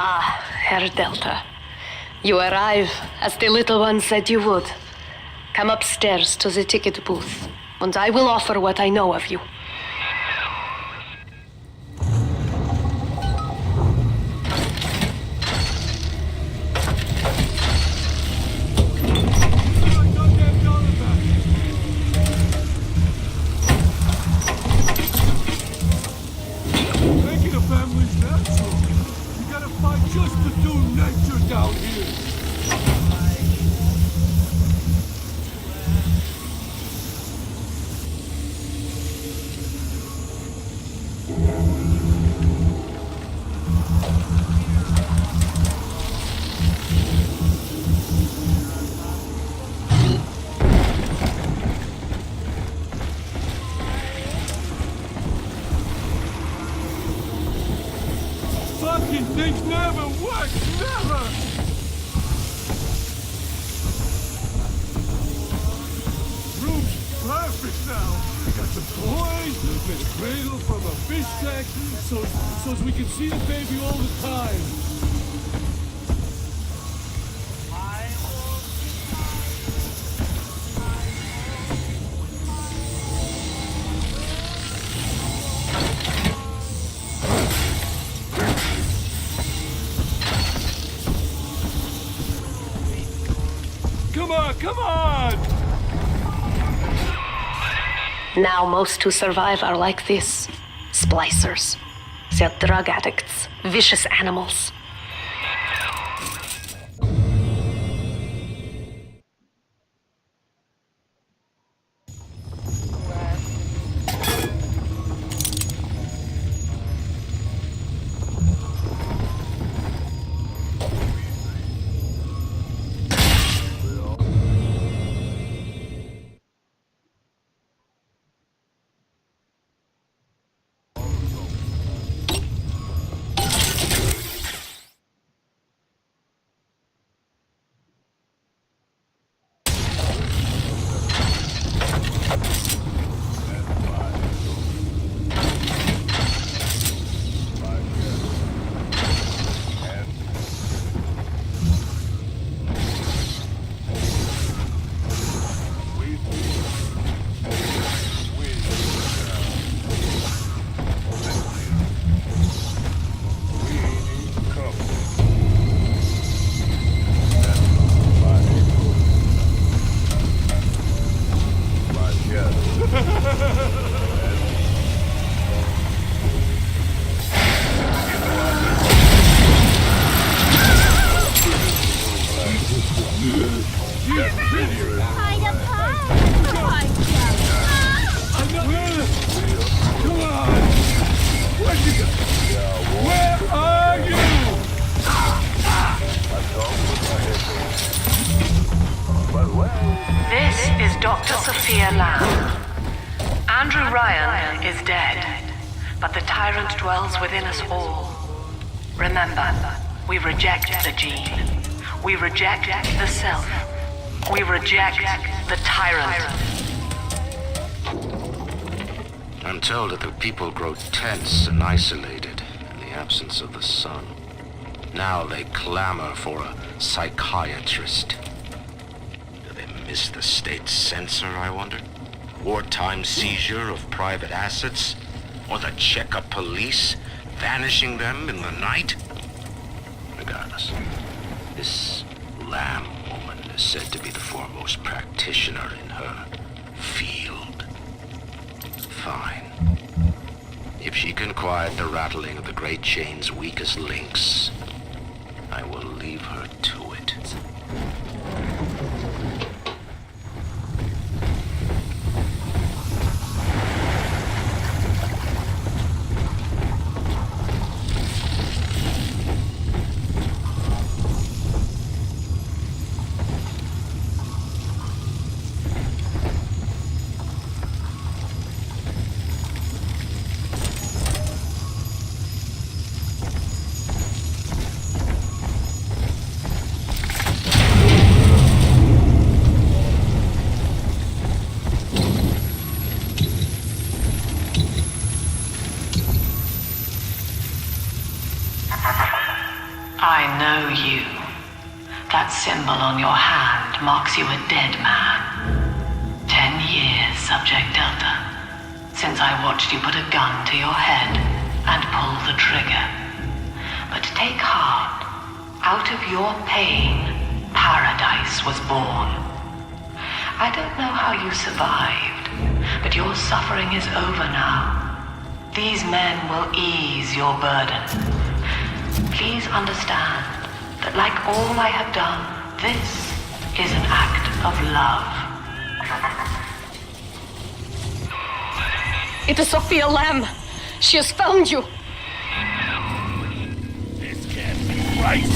Ah, Herr Delta. You arrive as the little one said you would. Come upstairs to the ticket booth, and I will offer what I know of you. Making a family's natural. You gotta fight just to do nature down here. Fucking things never work, never! Room's perfect now. Got some toys, made a cradle from a fish tank, so as we can see the baby all the time. Come on! Now most who survive are like this. Splicers. They're drug addicts. Vicious animals. Andrew Ryan is dead, but the tyrant dwells within us all. Remember, we reject the gene. We reject the self. We reject the tyrant. I'm told that the people grow tense and isolated in the absence of the sun. Now they clamor for a psychiatrist. Do they miss the state censor, I wonder? Wartime seizure of private assets? Or the checkup police vanishing them in the night? Regardless, this Lamb woman is said to be the foremost practitioner in her field. Fine. If she can quiet the rattling of the Great Chain's weakest links, I will leave her to it. I know you. That symbol on your hand marks you a dead man. 10 years, Subject Delta, since I watched you put a gun to your head and pull the trigger. But take heart. Out of your pain, paradise was born. I don't know how you survived, but your suffering is over now. These men will ease your burden. Please understand that like all I have done, this is an act of love. It is Sophia Lamb. She has found you. This can't be right.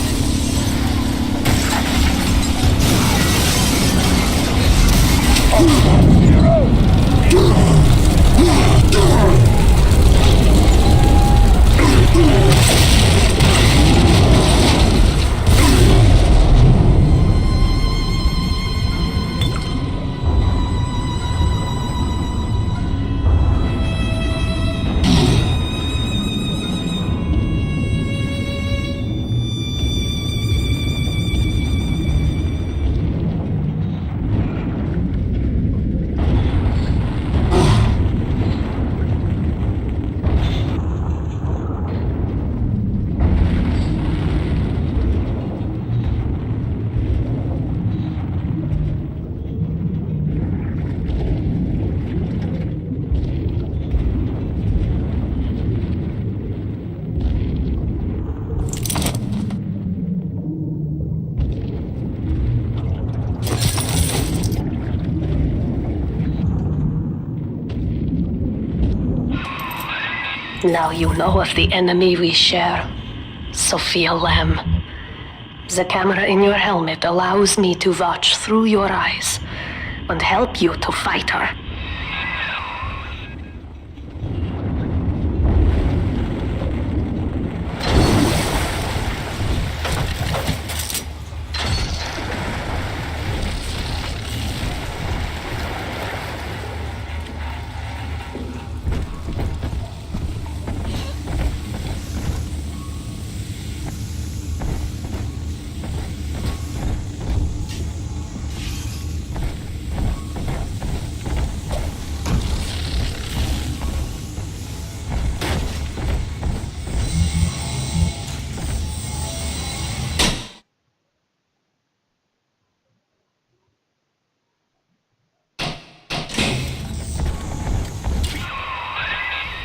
Now you know of the enemy we share, Sophia Lamb. The camera in your helmet allows me to watch through your eyes and help you to fight her.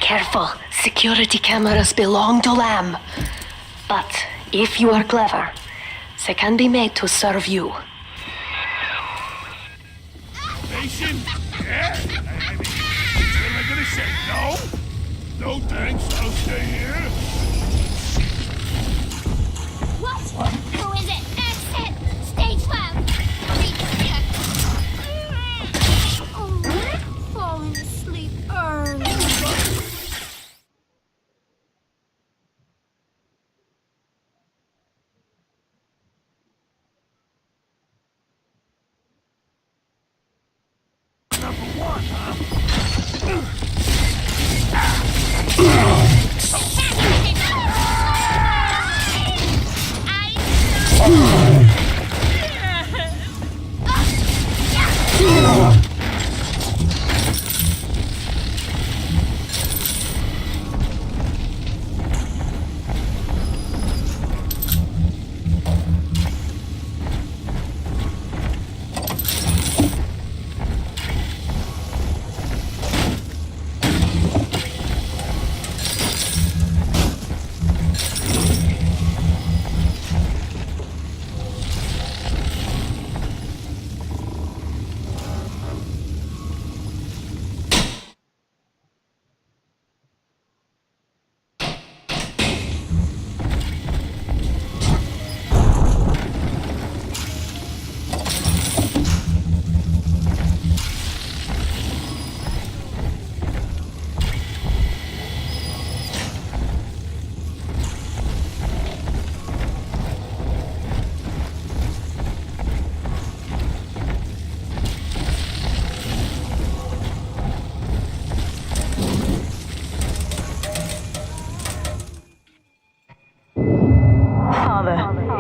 Careful, security cameras belong to Lamb. But if you are clever, they can be made to serve you. Patient? Yeah? I mean, what am I gonna say? No? No thanks, I'll stay here. What? Who is it? Exit! Stage left! Oh, falling asleep early. Number one, huh?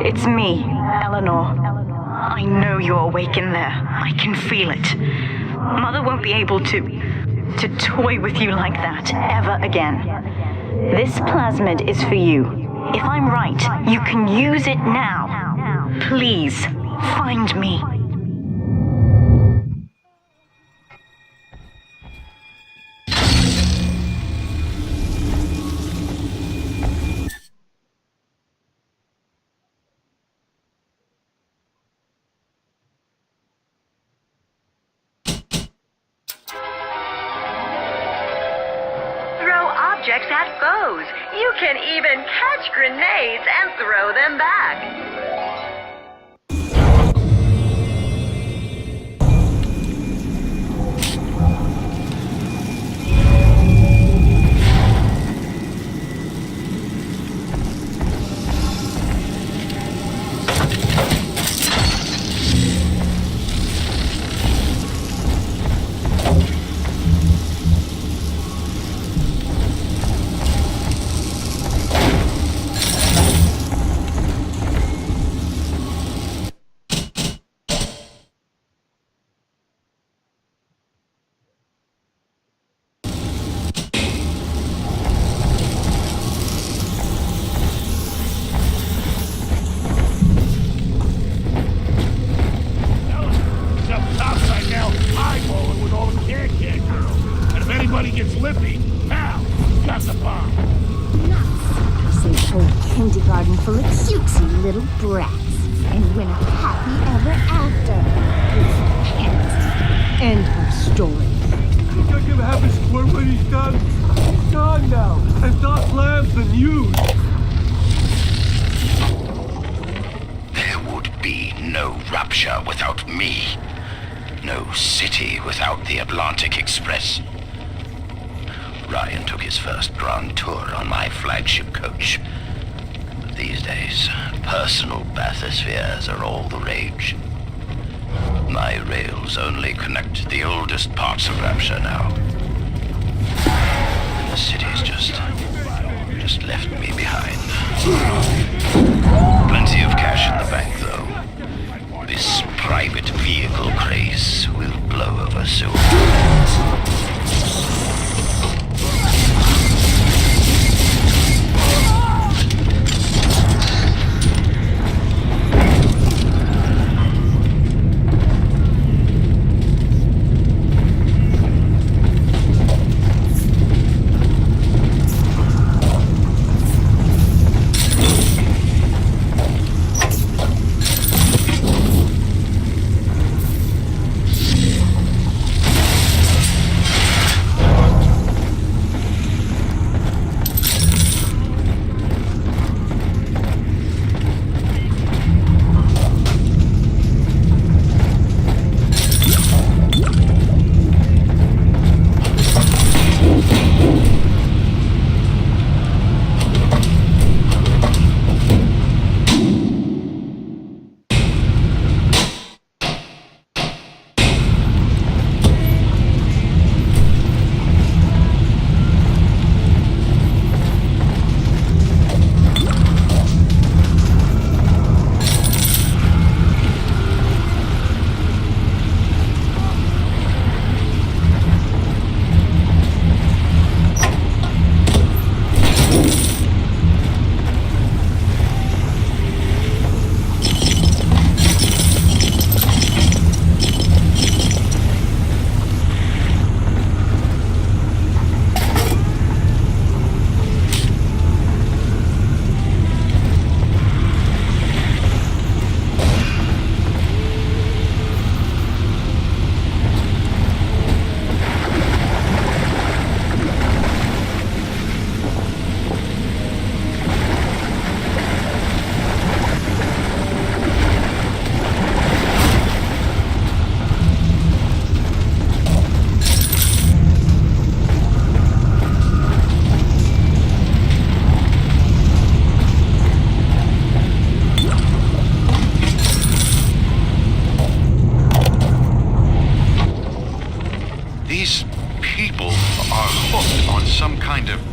It's me, Eleanor. I know you're awake in there. I can feel it. Mother won't be able to toy with you like that ever again. This plasmid is for you. If I'm right, you can use it now. Please, find me. Objects at foes. You can even catch grenades and throw them back. Kindergarten full of cutesy little brats and win a happy ever after with parents. End of story. Think I can have his squirt when he's done? He's gone now, and Doc Lamb's the news. There would be no Rapture without me. No city without the Atlantic Express. Ryan took his first grand tour on my flagship coach. These days, personal bathyspheres are all the rage. My rails only connect the oldest parts of Rapture now. The city's just left me behind. Plenty of cash in the bank, though. This private vehicle craze will blow over soon.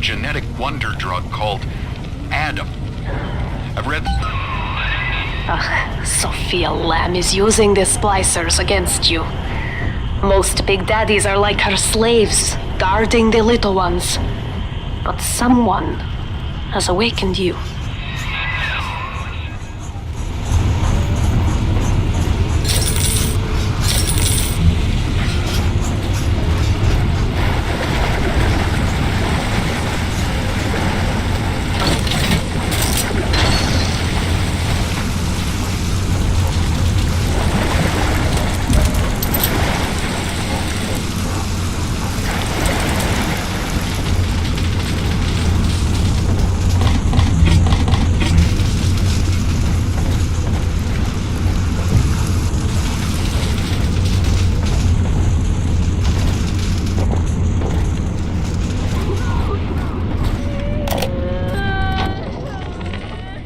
Genetic wonder drug called Adam. I've read Sophia Lamb is using the splicers against you. Most big daddies are like her slaves, guarding the little ones. But someone has awakened you.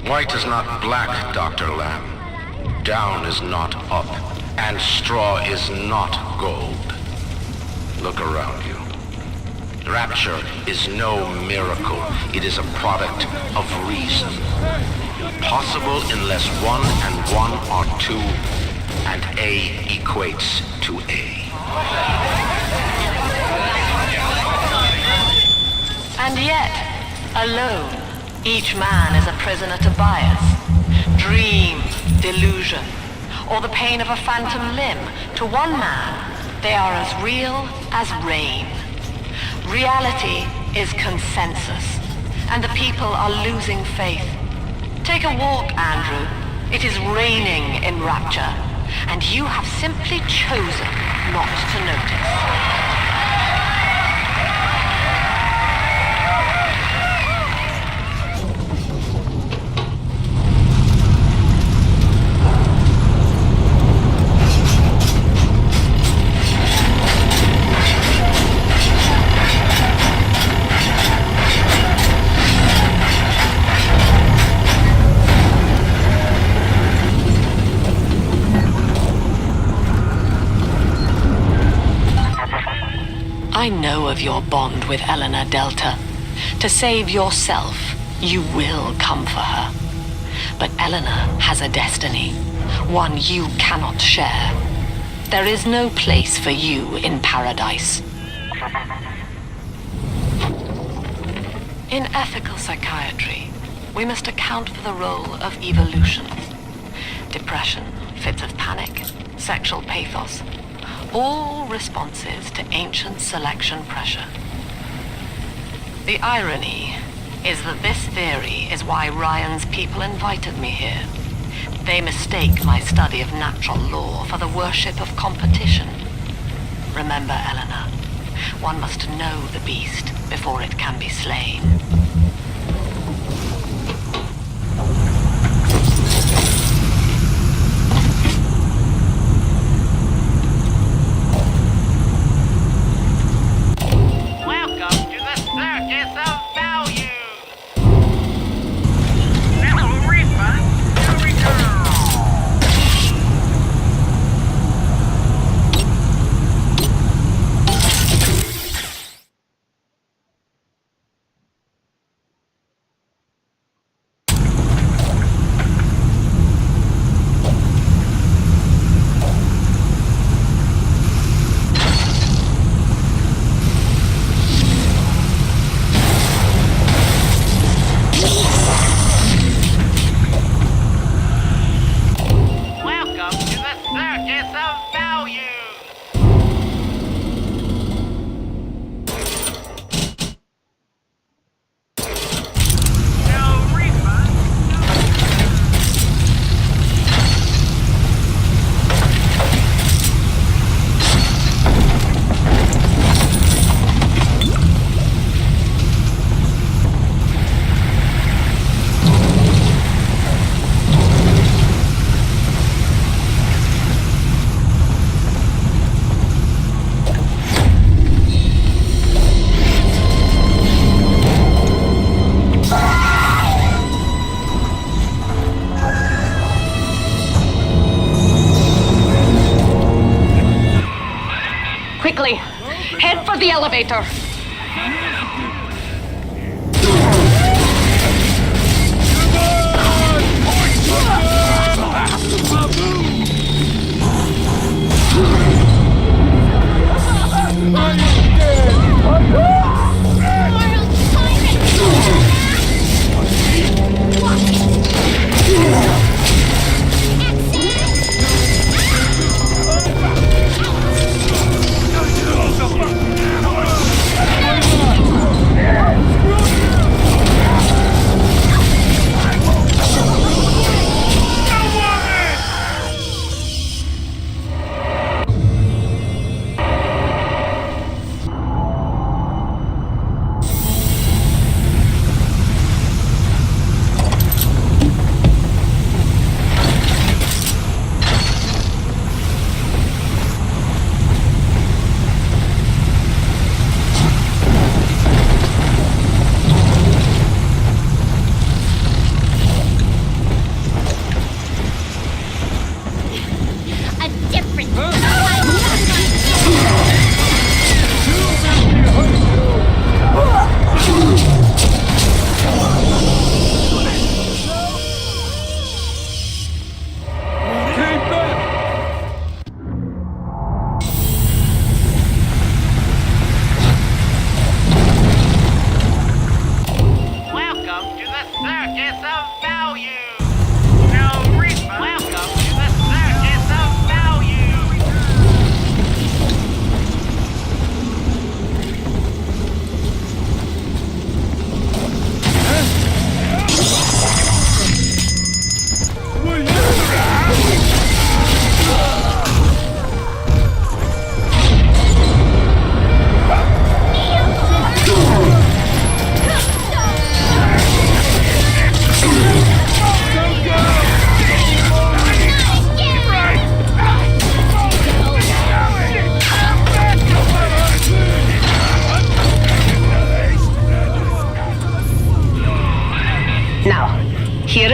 White is not black, Dr. Lamb. Down is not up, and straw is not gold. Look around you. Rapture is no miracle. It is a product of reason. Impossible unless 1 and 1 are 2, and A equates to A. And yet, alone, each man is a prisoner to bias, dream, delusion, or the pain of a phantom limb. To one man, they are as real as rain. Reality is consensus, and the people are losing faith. Take a walk, Andrew. It is raining in Rapture, and you have simply chosen not to notice. I know of your bond with Eleanor Delta. To save yourself, you will come for her. But Eleanor has a destiny, one you cannot share. There is no place for you in paradise. In ethical psychiatry, we must account for the role of evolution. Depression, fits of panic, sexual pathos, all responses to ancient selection pressure. The irony is that this theory is why Ryan's people invited me here. They mistake my study of natural law for the worship of competition. Remember, Eleanor, one must know the beast before it can be slain. Quickly, head for the elevator.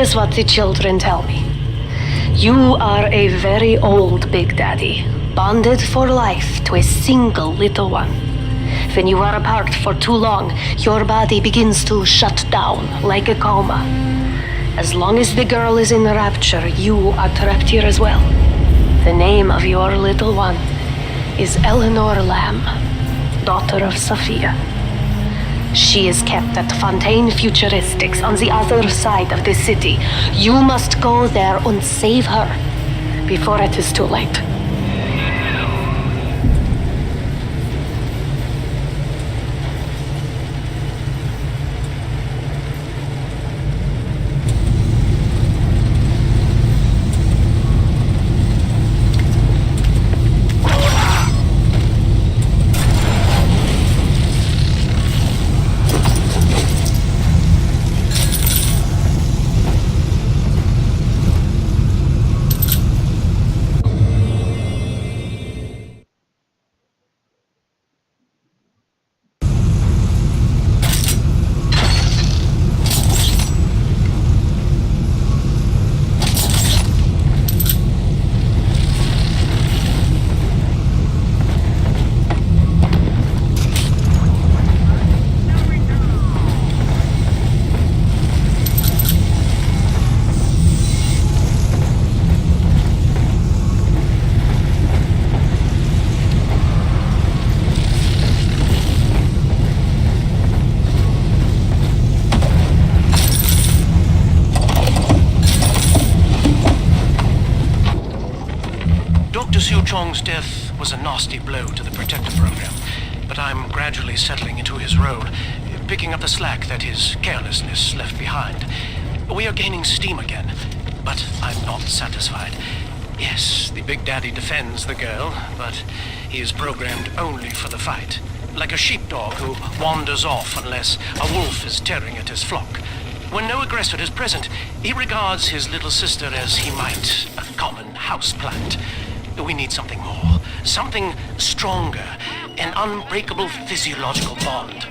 is what the children tell me. You are a very old Big Daddy, bonded for life to a single little one. When you are apart for too long, your body begins to shut down like a coma. As long as the girl is in the rapture, you are trapped here as well. The name of your little one is Eleanor Lamb, daughter of Sophia. She is kept at Fontaine Futuristics on the other side of the city. You must go there and save her before it is too late. Chong's death was a nasty blow to the Protector program, but I'm gradually settling into his role, picking up the slack that his carelessness left behind. We are gaining steam again, but I'm not satisfied. Yes, the Big Daddy defends the girl, but he is programmed only for the fight, like a sheepdog who wanders off unless a wolf is tearing at his flock. When no aggressor is present, he regards his little sister as he might a common houseplant. We need something more, something stronger, an unbreakable physiological bond.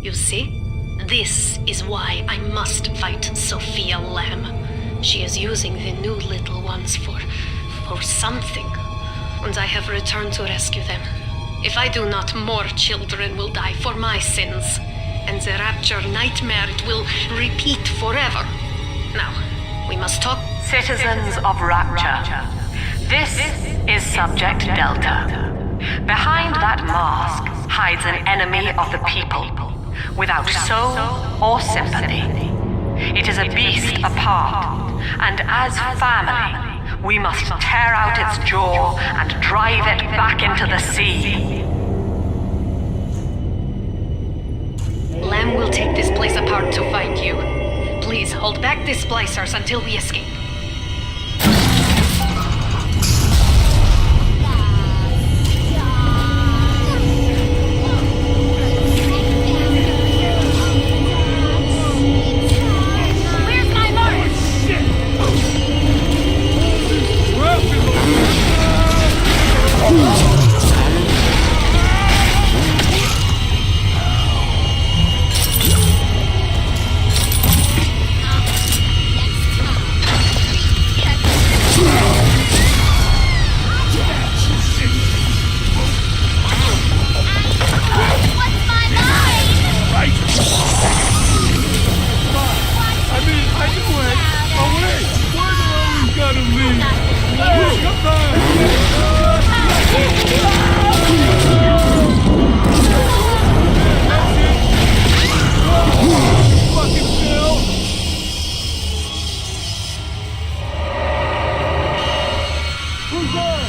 You see? This is why I must fight Sophia Lamb. She is using the new little ones for something. And I have returned to rescue them. If I do not, more children will die for my sins. And the rapture nightmare will repeat forever. Now, we must talk. Citizens of Rapture, this is Subject Delta. Behind that mask hides an enemy of the people, without soul or sympathy. It is a beast apart, and as family, we must tear out its jaw and drive it back into the sea. Lamb will take this place apart to find you. Please hold back the splicers until we escape. gotta leave. Please come back. Fucking Phil. Who's there?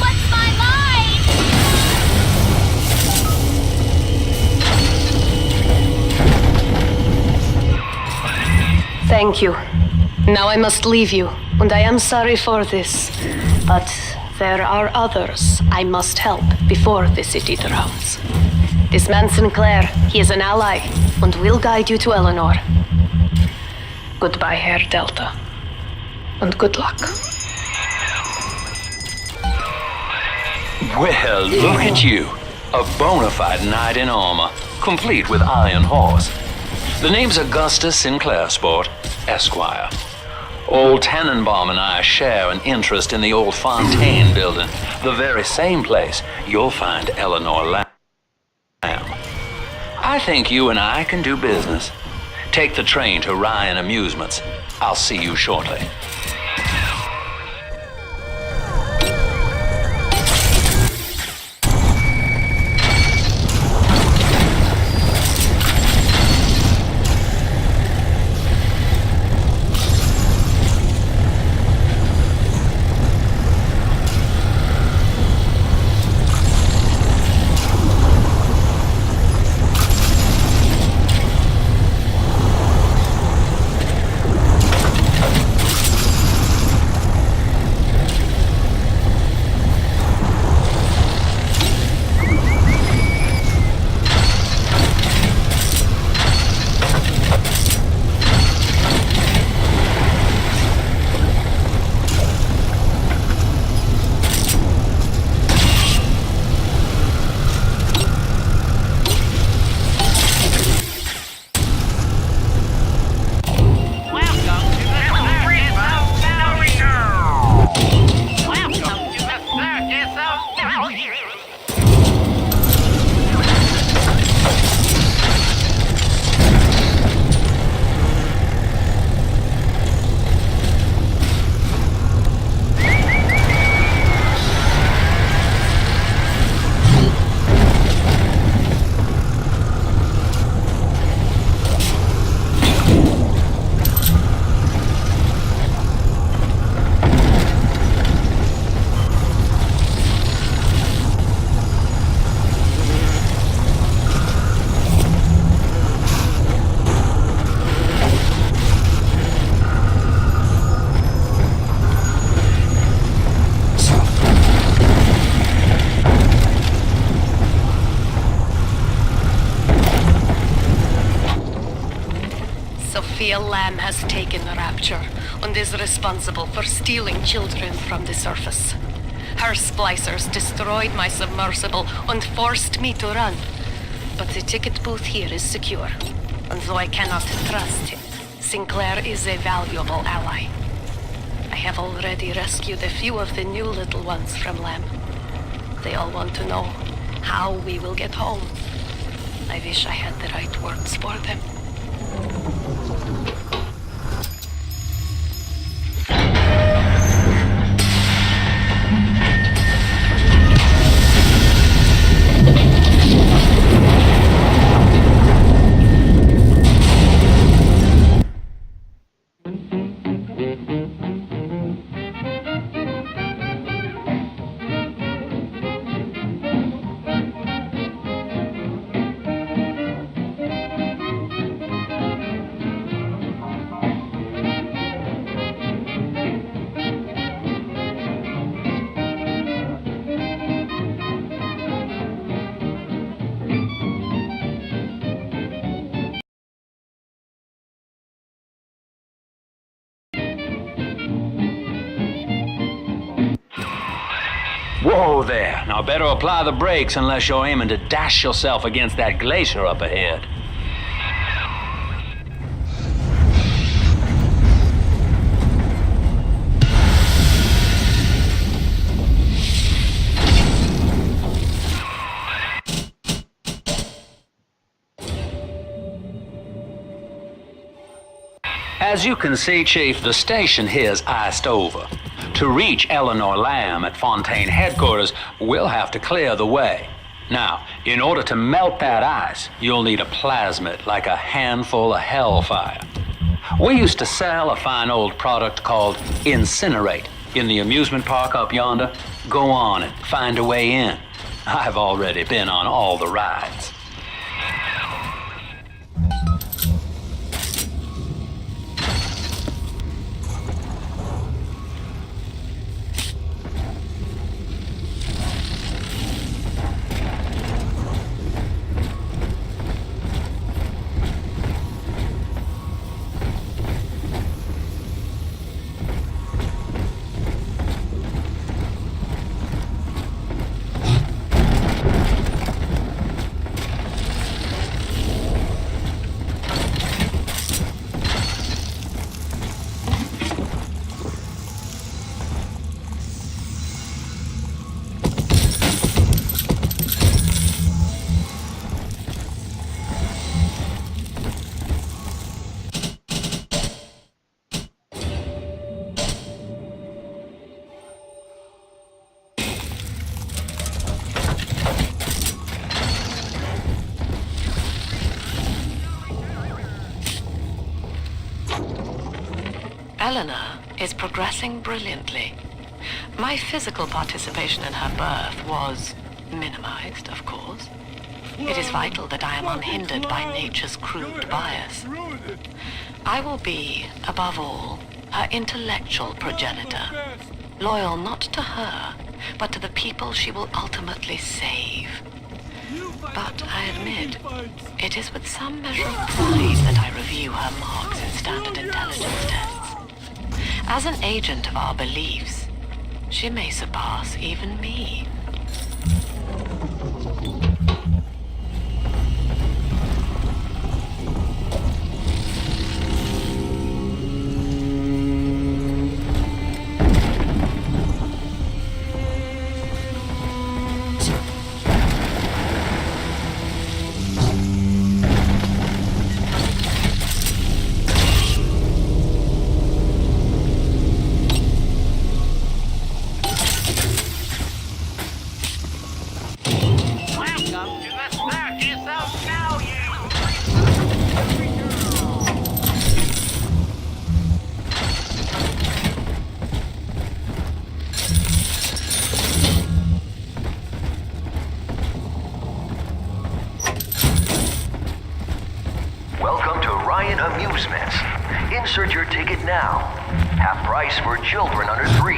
What's my line? Thank you. Now I must leave you, and I am sorry for this. But there are others I must help before the city drowns. This man Sinclair, he is an ally, and will guide you to Eleanor. Goodbye, Herr Delta. And good luck. Well, look at you. A bona fide knight in armor, complete with iron horse. The name's Augustus Sinclair, Sport, Esquire. Old Tannenbaum and I share an interest in the old Fontaine building, the very same place you'll find Eleanor Lamb. I think you and I can do business. Take the train to Ryan Amusements. I'll see you shortly. Lamb has taken the Rapture and is responsible for stealing children from the surface. Her splicers destroyed my submersible and forced me to run. But the ticket booth here is secure, and though I cannot trust him, Sinclair is a valuable ally. I have already rescued a few of the new little ones from Lamb. They all want to know how we will get home. I wish I had the right words for them. Whoa there. Now better apply the brakes unless you're aiming to dash yourself against that glacier up ahead. As you can see, Chief, the station here's iced over. To reach Eleanor Lamb at Fontaine headquarters, we'll have to clear the way. Now, in order to melt that ice, you'll need a plasmid, like a handful of hellfire. We used to sell a fine old product called Incinerate in the amusement park up yonder. Go on and find a way in. I've already been on all the rides. Eleanor is progressing brilliantly. My physical participation in her birth was minimized, of course. It is vital that I am unhindered by nature's crude bias. I will be, above all, her intellectual progenitor, loyal not to her, but to the people she will ultimately save. But I admit, it is with some measure of pride that I review her marks in standard intelligence tests. As an agent of our beliefs, she may surpass even me. Amusements. Insert your ticket now. Half price for children under 3.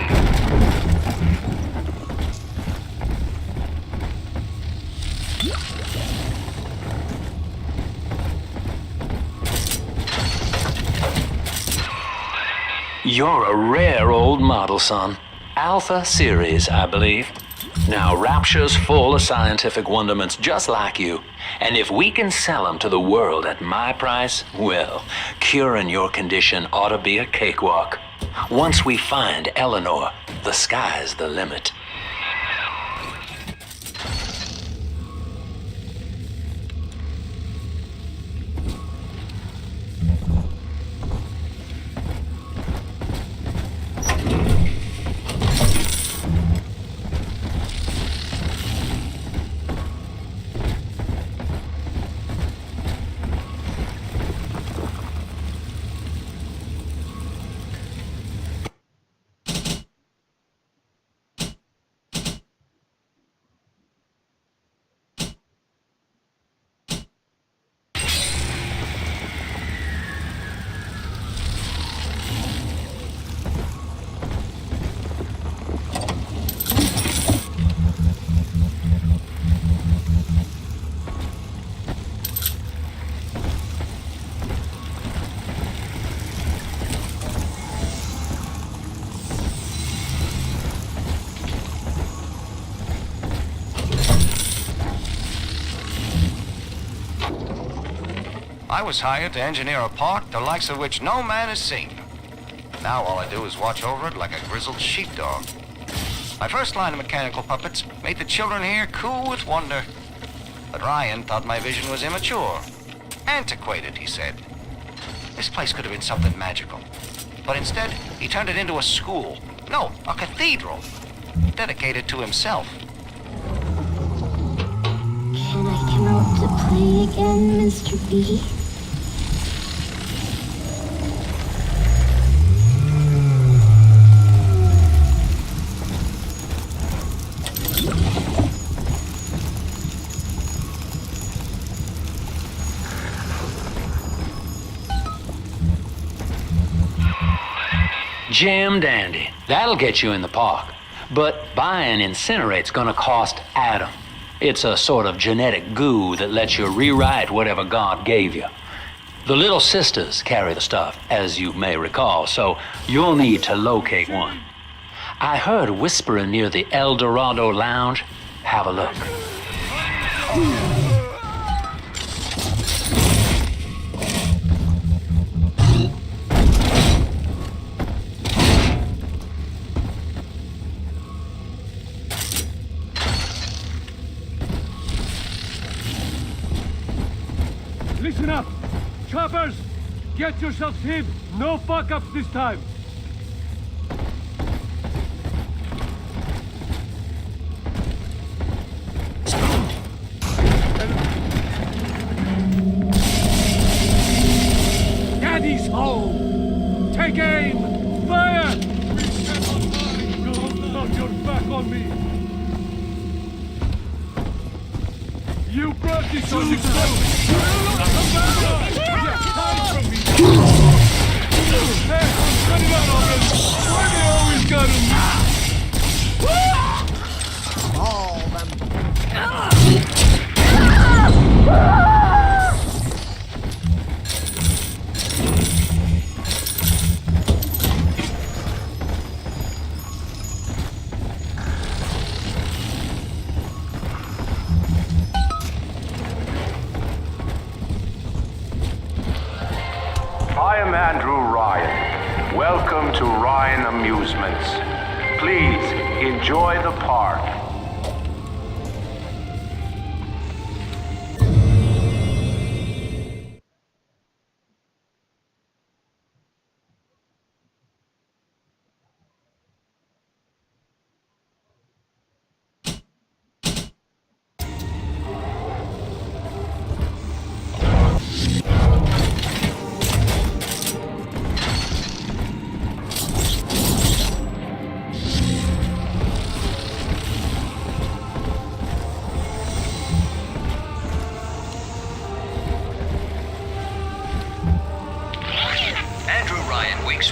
You're a rare old model, son. Alpha series, I believe. Now, Rapture's full of scientific wonderments just like you. And if we can sell them to the world at my price, well, curing your condition ought to be a cakewalk. Once we find Eleanor, the sky's the limit. I was hired to engineer a park the likes of which no man has seen. Now all I do is watch over it like a grizzled sheepdog. My first line of mechanical puppets made the children here cool with wonder. But Ryan thought my vision was immature. Antiquated, he said. This place could have been something magical. But instead, he turned it into a school. No, a cathedral. Dedicated to himself. Can I come out to play again, Mr. B? Jam dandy. That'll get you in the park. But buying Incinerate's gonna cost Adam. It's a sort of genetic goo that lets you rewrite whatever God gave you. The little sisters carry the stuff, as you may recall, so you'll need to locate one. I heard whispering near the El Dorado Lounge. Have a look. Listen up! Choppers! Get yourselves hid! No fuck-ups this time! Daddy's home! Take aim! Fire! We cannot hide! Don't turn your back on me! You brought this on yourself! Hey, cut it out already! Why they always got him? I am Andrew Ryan. Welcome to Ryan Amusements. Please enjoy the park.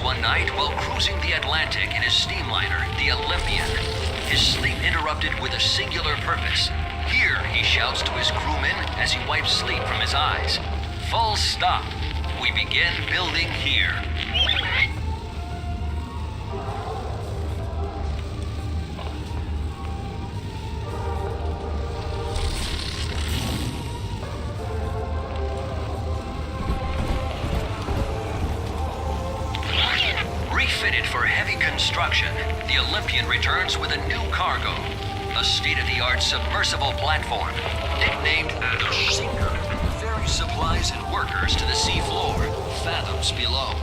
One night while cruising the Atlantic in his steamliner, the Olympian. His sleep interrupted with a singular purpose. Here, he shouts to his crewmen as he wipes sleep from his eyes. Full stop. We begin building here. Refitted for heavy construction, the Olympian returns with a new cargo. A state-of-the-art submersible platform, nicknamed the Sinker, ferries supplies and workers to the sea floor, fathoms below.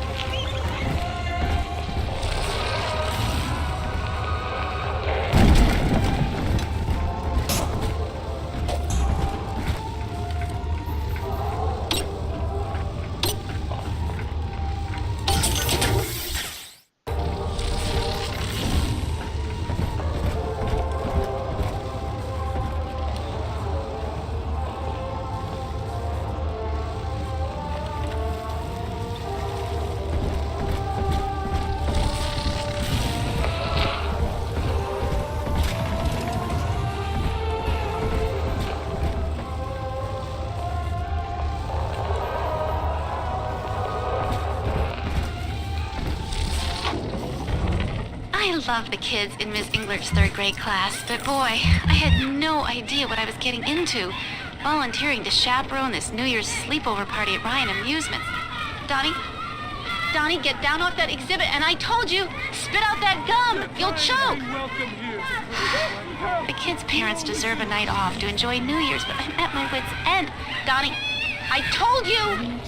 I love the kids in Miss English third grade class, but boy, I had no idea what I was getting into. Volunteering to chaperone this New Year's sleepover party at Ryan Amusements. Donnie, get down off that exhibit, and I told you, spit out that gum! You'll choke! The kids' parents deserve a night off to enjoy New Year's, but I'm at my wit's end. Donnie, I told you!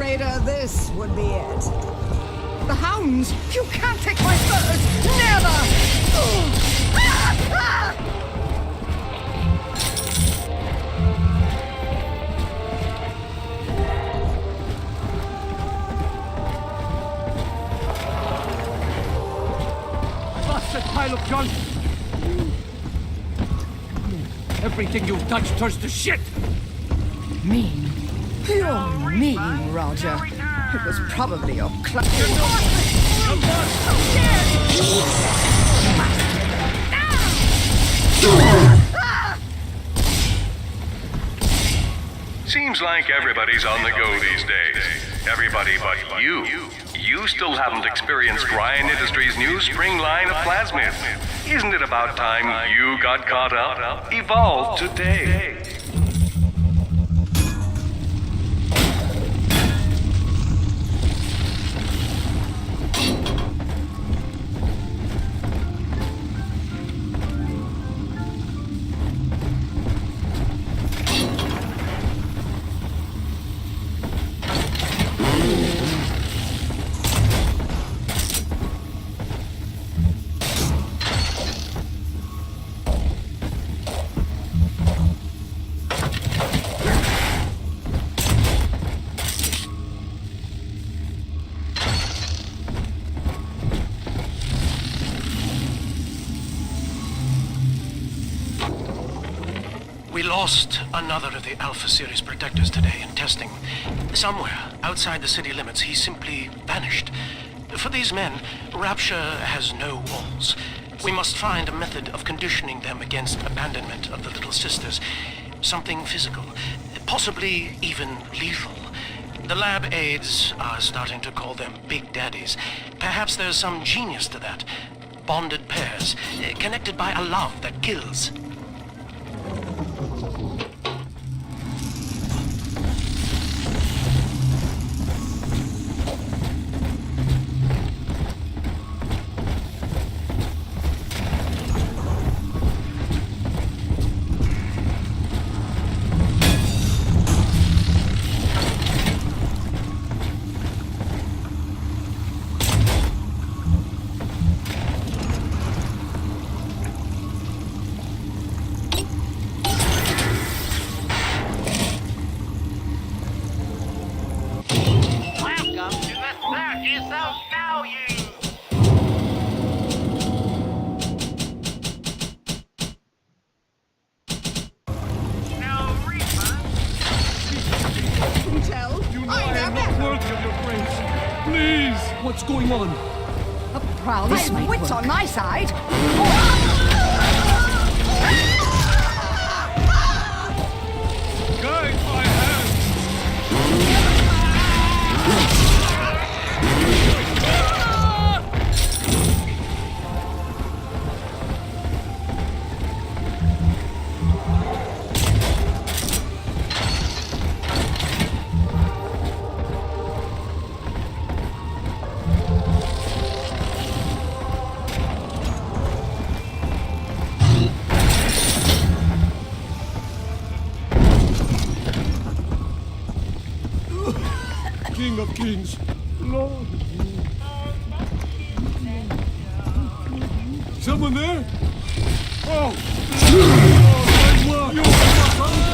Raider, this would be it. The hounds! You can't take my furs! Never! Bastard pile of junk! Everything you touch turns to shit! Mean. You're mean, Roger. It was probably your clutch. Seems like everybody's on the go these days. Everybody but you. You still haven't experienced Ryan Industries' new spring line of plasmids. Isn't it about time you got caught up? Evolve today. We lost another of the Alpha Series protectors today in testing. Somewhere outside the city limits, he simply vanished. For these men, Rapture has no walls. We must find a method of conditioning them against abandonment of the Little Sisters. Something physical, possibly even lethal. The lab aides are starting to call them Big Daddies. Perhaps there's some genius to that. Bonded pairs, connected by a love that kills. What's going on? A proud wits on my side. Guide my hand! King of Kings, Lord. Someone there? Oh! Oh, my word!